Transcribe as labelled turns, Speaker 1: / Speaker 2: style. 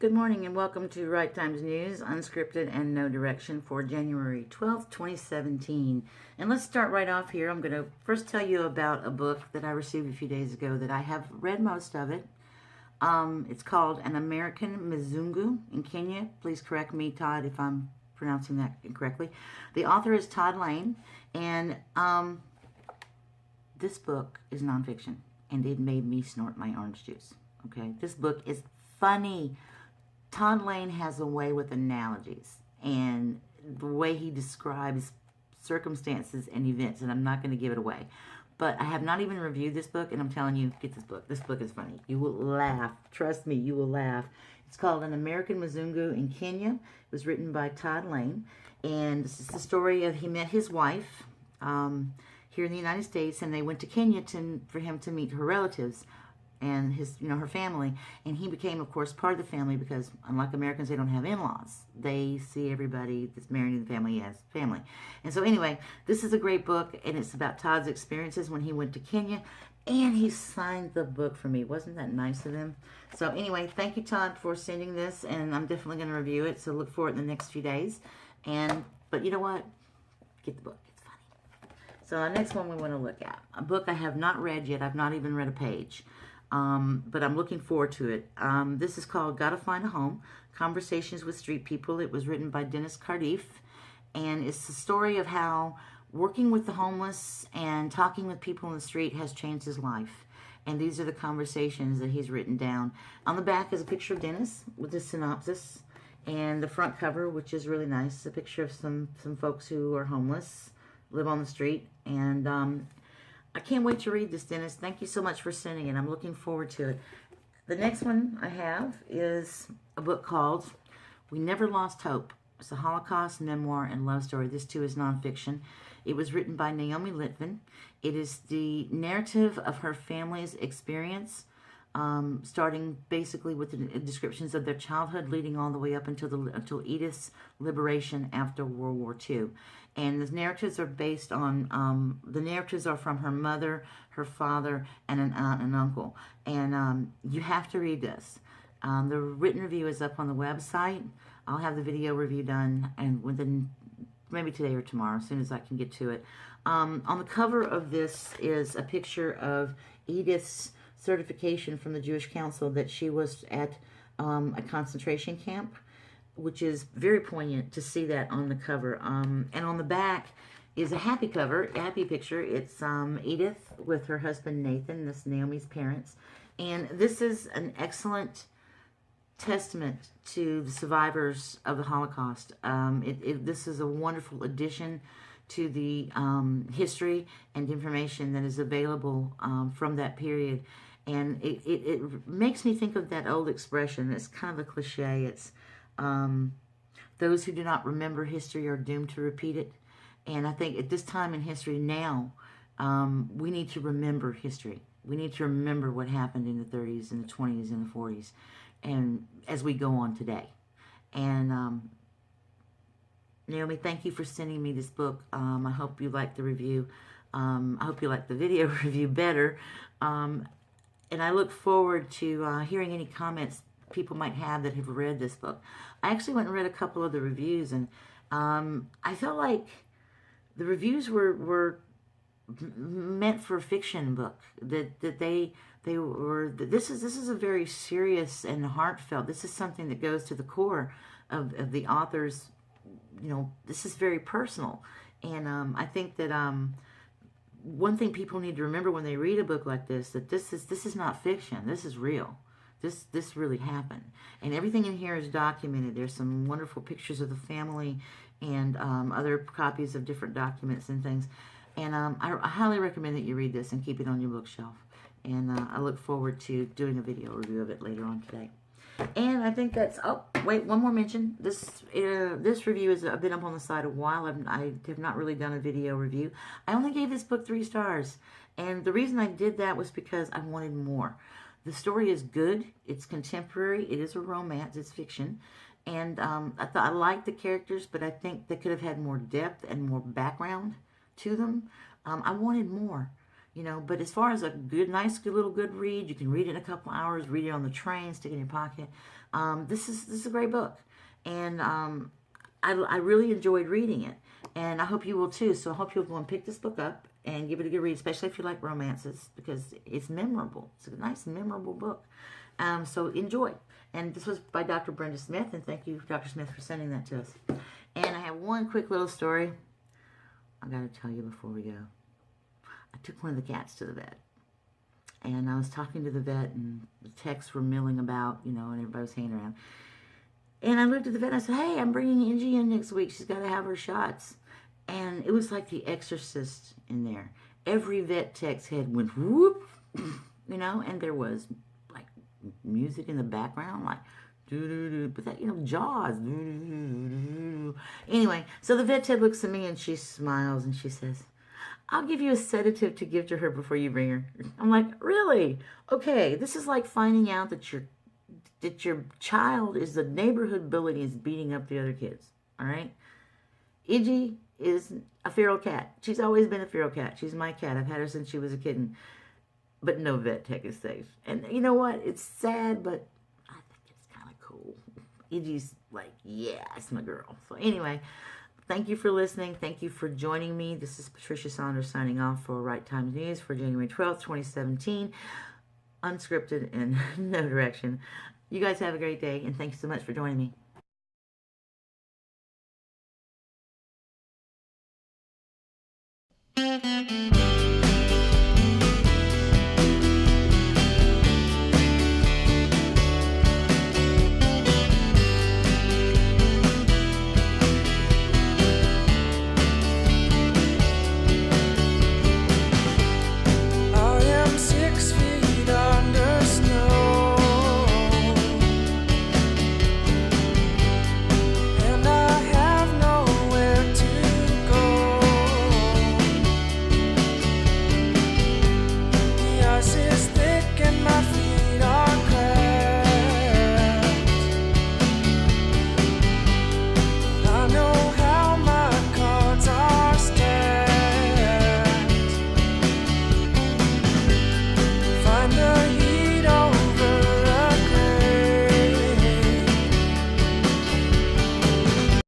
Speaker 1: Good morning and welcome to Writetimes News, Unscripted and No Direction for January 12th, 2017. And let's start right off here. I'm going to first tell you about a book that I received a few days ago that I have read most of it. It's called An American Mzungu in Kenya. Please correct me, Todd, if I'm pronouncing that incorrectly. The author is Todd Lane, and this book is nonfiction, and it made me snort my orange juice. Okay, this book is funny. Todd Lane has a way with analogies and the way he describes circumstances and events, and I'm not going to give it away. But I have not even reviewed this book, and I'm telling you, get this book. This book is funny. You will laugh. Trust me, you will laugh. It's called An American Mzungu in Kenya. It was written by Todd Lane, and this is the story of he met his wife here in the United States, and they went to Kenya for him to meet her relatives and her family, and he became, of course, part of the family because, unlike Americans, they don't have in-laws. They see everybody that's married in the family as family. And so, anyway, this is a great book, and it's about Todd's experiences when he went to Kenya, and he signed the book for me. Wasn't that nice of him? So, anyway, thank you, Todd, for sending this, and I'm definitely going to review it, so look for it in the next few days. But you know what? Get the book. It's funny. So, the next one we want to look at, a book I have not read yet. I've not even read a page. But I'm looking forward to it. This is called Gotta Find a Home, Conversations with Street People. It was written by Cardiff, and it's the story of how working with the homeless and talking with people in the street has changed his life. And these are the conversations that he's written down. On the back is a picture of Dennis with a synopsis, and the front cover, which is really nice, a picture of some folks who are homeless, live on the street, and I can't wait to read this, Dennis. Thank you so much for sending it. I'm looking forward to it. The next one I have is a book called We Never Lost Hope. It's a Holocaust memoir and love story. This, too, is nonfiction. It was written by Naomi Litvin. It is the narrative of her family's experience, starting basically with the descriptions of their childhood, leading all the way up until Edith's liberation after World War II. And the narratives are based on, the narratives are from her mother, her father, and an aunt and uncle. And you have to read this. The written review is up on the website. I'll have the video review done, and within maybe today or tomorrow, as soon as I can get to it. On the cover of this is a picture of Edith's certification from the Jewish Council that she was at a concentration camp, which is very poignant to see that on the cover. And on the back is a happy cover, a happy picture. It's Edith with her husband Nathan, this Naomi's parents. And this is an excellent testament to the survivors of the Holocaust. This is a wonderful addition to the history and information that is available from that period. And it makes me think of that old expression. It's kind of a cliche. It's those who do not remember history are doomed to repeat it. And I think at this time in history now, we need to remember history. We need to remember what happened in the 30s and the 20s and the 40s, and as we go on today. And Naomi, thank you for sending me this book. I hope you like the review. I hope you like the video review better. And I look forward to hearing any comments people might have that have read this book. I actually went and read a couple of the reviews, and I felt like the reviews were meant for a fiction book. That they were. This is a very serious and heartfelt. This is something that goes to the core of the author's. This is very personal, and I think that one thing people need to remember when they read a book like this, that this is not fiction. This is real. This really happened. And everything in here is documented. There's some wonderful pictures of the family and other copies of different documents and things. And I highly recommend that you read this and keep it on your bookshelf. And I look forward to doing a video review of it later on today. And I think that's, oh, wait, one more mention. This review has been up on the site a while. I have not really done a video review. I only gave this book 3 stars. And the reason I did that was because I wanted more. The story is good. It's contemporary. It is a romance. It's fiction. And I liked the characters, but I think they could have had more depth and more background to them. I wanted more. You know, but as far as a good, nice, good little good read, you can read it in a couple hours, read it on the train, stick it in your pocket. This is a great book, and I really enjoyed reading it, and I hope you will too. So I hope you'll go and pick this book up and give it a good read, especially if you like romances, because it's memorable. It's a nice, memorable book. So enjoy. And this was by Dr. Brenda Smith, and thank you, Dr. Smith, for sending that to us. And I have one quick little story I got to tell you before we go. I took one of the cats to the vet, and I was talking to the vet, and the techs were milling about, you know, and everybody was hanging around. And I looked at the vet, and I said, hey, I'm bringing Angie in next week. She's got to have her shots. And it was like The Exorcist in there. Every vet tech's head went whoop, you know, and there was like music in the background, like doo-doo-doo, but that, you know, Jaws. Doo-doo-doo-doo. Anyway, so the vet tech looks at me and she smiles and she says, I'll give you a sedative to give to her before you bring her. I'm like, really? Okay, this is like finding out that your child is the neighborhood bully and is beating up the other kids. All right? Iggy is a feral cat. She's always been a feral cat. She's my cat. I've had her since she was a kitten. But no vet tech is safe. And you know what? It's sad, but I think it's kind of cool. Iggy's like, yeah, it's my girl. So anyway, thank you for listening. Thank you for joining me. This is Patricia Saunders signing off for Writetimes News for January 12th, 2017. Unscripted and no direction. You guys have a great day, and thanks so much for joining me.